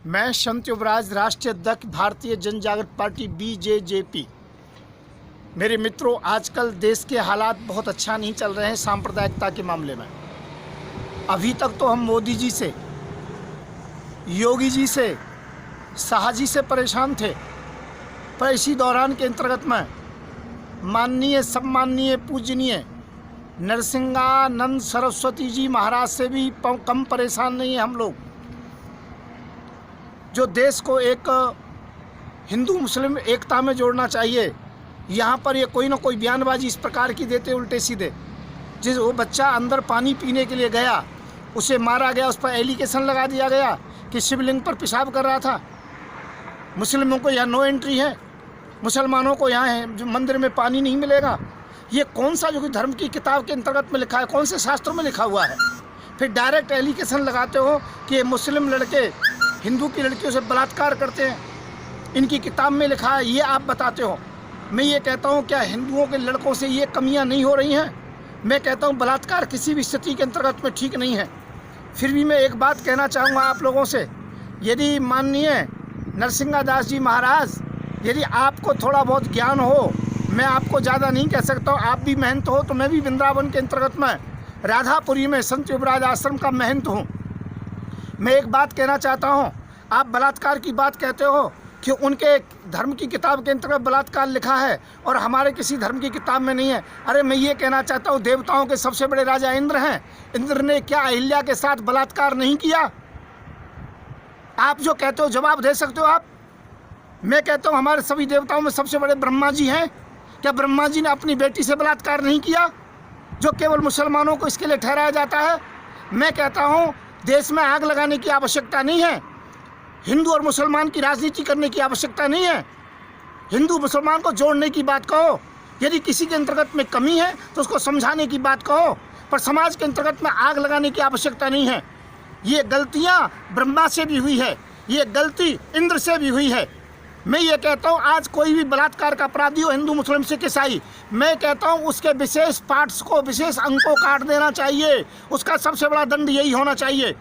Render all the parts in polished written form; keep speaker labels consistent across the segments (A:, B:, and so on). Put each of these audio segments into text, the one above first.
A: मैं संत युवराज, राष्ट्रीय अध्यक्ष भारतीय जन जागृत पार्टी बीजेजेपी। मेरे मित्रों, आजकल देश के हालात बहुत अच्छा नहीं चल रहे हैं सांप्रदायिकता के मामले में। अभी तक तो हम मोदी जी से, योगी जी से, शाह जी से परेशान थे, पर इसी दौरान के अंतर्गत में माननीय, सम्माननीय, पूजनीय नरसिंहानंद सरस्वती जी महाराज से भी कम परेशान नहीं है हम लोग। जो देश को एक हिंदू मुस्लिम एकता में जोड़ना चाहिए, यहाँ पर ये कोई ना कोई बयानबाजी इस प्रकार की देते उल्टे सीधे। जिस वो बच्चा अंदर पानी पीने के लिए गया, उसे मारा गया, उस पर एलिगेशन लगा दिया गया कि शिवलिंग पर पेशाब कर रहा था। मुस्लिमों को यहाँ नो एंट्री है, मुसलमानों को यहाँ जो मंदिर में पानी नहीं मिलेगा। ये कौन सा जो कि धर्म की किताब के अंतर्गत में लिखा है, कौन से शास्त्रों में लिखा हुआ है? फिर डायरेक्ट एलिगेशन लगाते हो कि ये मुस्लिम लड़के हिंदू की लड़कियों से बलात्कार करते हैं, इनकी किताब में लिखा है, ये आप बताते हो। मैं ये कहता हूँ, क्या हिंदुओं के लड़कों से ये कमियाँ नहीं हो रही हैं? मैं कहता हूँ बलात्कार किसी भी स्थिति के अंतर्गत में ठीक नहीं है। फिर भी मैं एक बात कहना चाहूँगा आप लोगों से, यदि माननीय नरसिंहादास जी महाराज, यदि आपको थोड़ा बहुत ज्ञान हो, मैं आपको ज़्यादा नहीं कह सकता हूँ, आप भी महंत हो, तो मैं भी वृंदावन के अंतर्गत में राधापुरी में संत युवराज आश्रम का महंत हूँ। मैं एक बात कहना चाहता हूँ, आप बलात्कार की बात कहते हो कि उनके धर्म की किताब के अंतर्गत बलात्कार लिखा है और हमारे किसी धर्म की किताब में नहीं है। अरे मैं ये कहना चाहता हूँ, देवताओं के सबसे बड़े राजा इंद्र हैं, इंद्र ने क्या अहिल्या के साथ बलात्कार नहीं किया? आप जो कहते हो जवाब दे सकते हो आप। मैं कहता हूँ हमारे सभी देवताओं में सबसे बड़े ब्रह्मा जी हैं, क्या ब्रह्मा जी ने अपनी बेटी से बलात्कार नहीं किया, जो केवल मुसलमानों को इसके लिए ठहराया जाता है? मैं कहता हूँ देश में आग लगाने की आवश्यकता नहीं है, हिंदू और मुसलमान की राजनीति करने की आवश्यकता नहीं है। हिंदू मुसलमान को जोड़ने की बात कहो, यदि किसी के अंतर्गत में कमी है तो उसको समझाने की बात कहो, पर समाज के अंतर्गत में आग लगाने की आवश्यकता नहीं है। ये गलतियाँ ब्रह्मा से भी हुई है, ये गलती इंद्र से भी हुई है। मैं ये कहता हूँ आज कोई भी बलात्कार का अपराधी हो, हिंदू मुस्लिम सिख ईसाई, मैं कहता हूँ उसके विशेष पार्ट्स को, विशेष अंग को काट देना चाहिए। उसका सबसे बड़ा दंड यही होना चाहिए।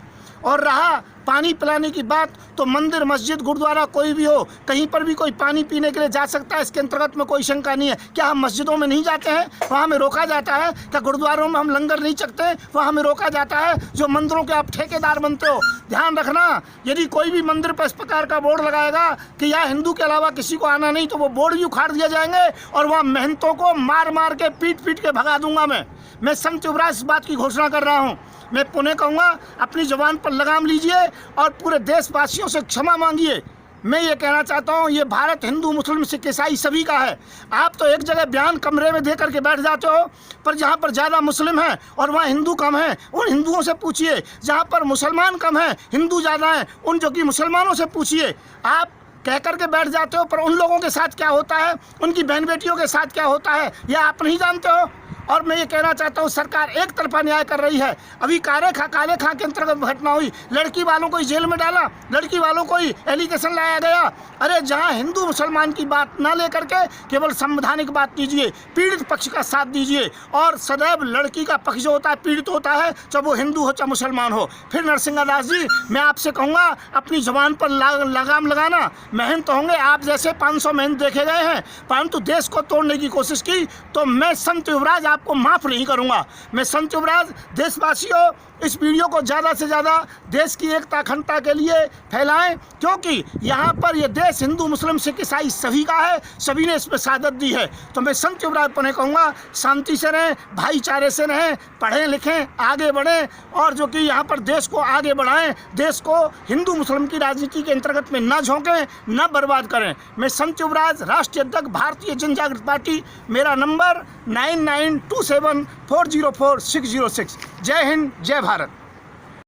A: और रहा पानी पिलाने की बात, तो मंदिर, मस्जिद, गुरुद्वारा कोई भी हो, कहीं पर भी कोई पानी पीने के लिए जा सकता है, इसके अंतर्गत में कोई शंका नहीं है। क्या हम मस्जिदों में नहीं जाते हैं, वहाँ हमें रोका जाता है? क्या गुरुद्वारों में हम लंगर नहीं चखते, वहाँ हमें रोका जाता है? जो मंदिरों के आप ठेकेदार बनते हो, ध्यान रखना, यदि कोई भी मंदिर पर इस प्रकार का बोर्ड लगाएगा कि यहाँ हिंदू के अलावा किसी को आना नहीं, तो वो बोर्ड भी उखाड़ दिए जाएंगे और वहाँ महंतों को मार मार के, पीट पीट के भगा दूंगा। मैं संत युवराज इस बात की घोषणा कर रहा हूँ। मैं पुनः कहूँगा, अपनी जुबान पर लगाम लीजिए और पूरे देशवासियों से क्षमा मांगिए। मैं ये कहना चाहता हूँ, ये भारत हिंदू मुस्लिम सिख ईसाई सभी का है। आप तो एक जगह बयान कमरे में दे करके बैठ जाते हो, पर जहाँ पर ज़्यादा मुस्लिम हैं और वहाँ हिंदू कम हैं, उन हिंदुओं से पूछिए। जहाँ पर मुसलमान कम हैं, हिंदू ज़्यादा हैं, उन जो कि मुसलमानों से पूछिए। आप कह करके बैठ जाते हो, पर उन लोगों के साथ क्या होता है, उनकी बहन बेटियों के साथ क्या होता है, यह आप नहीं जानते हो। और मैं ये कहना चाहता हूँ, सरकार एक तरफा न्याय कर रही है। अभी काले खां के अंतर्गत घटना हुई, लड़की वालों को ही जेल में डाला, लड़की वालों को ही एलिगेशन लाया गया। अरे जहाँ हिंदू मुसलमान की बात ना लेकर के केवल संवैधानिक बात कीजिए, पीड़ित पक्ष का साथ दीजिए, और सदैव लड़की का पक्ष जो होता है पीड़ित होता है, चाहे वो हिंदू हो चाहे मुसलमान हो। फिर नरसिंहादास जी, मैं आपसे कहूँगा, अपनी जबान पर लगाम लगाना। महंत तो होंगे, आप जैसे 500 महंत देखे गए हैं, परंतु देश को तोड़ने की कोशिश की तो मैं संत युवराज आपको माफ नहीं करूंगा। मैं संत युवराज, देशवासियों, इस वीडियो को ज़्यादा से ज़्यादा देश की एकता अखंडता के लिए फैलाएं, क्योंकि यहाँ पर ये देश हिंदू मुस्लिम सिख ईसाई सभी का है, सभी ने इसमें शहादत दी है। तो मैं संत युवराज पुनः कहूँगा, शांति से रहें, भाईचारे से रहें, पढ़ें लिखें, आगे बढ़ें, और जो कि यहाँ पर देश को आगे बढ़ाएं, देश को हिंदू मुस्लिम की राजनीति के अंतर्गत में न झोंकें, न बर्बाद करें। मैं संत युवराज, राष्ट्रीय अध्यक्ष भारतीय जन जागृत पार्टी, मेरा नंबर 9927404606। जय हिंद, जय भारत।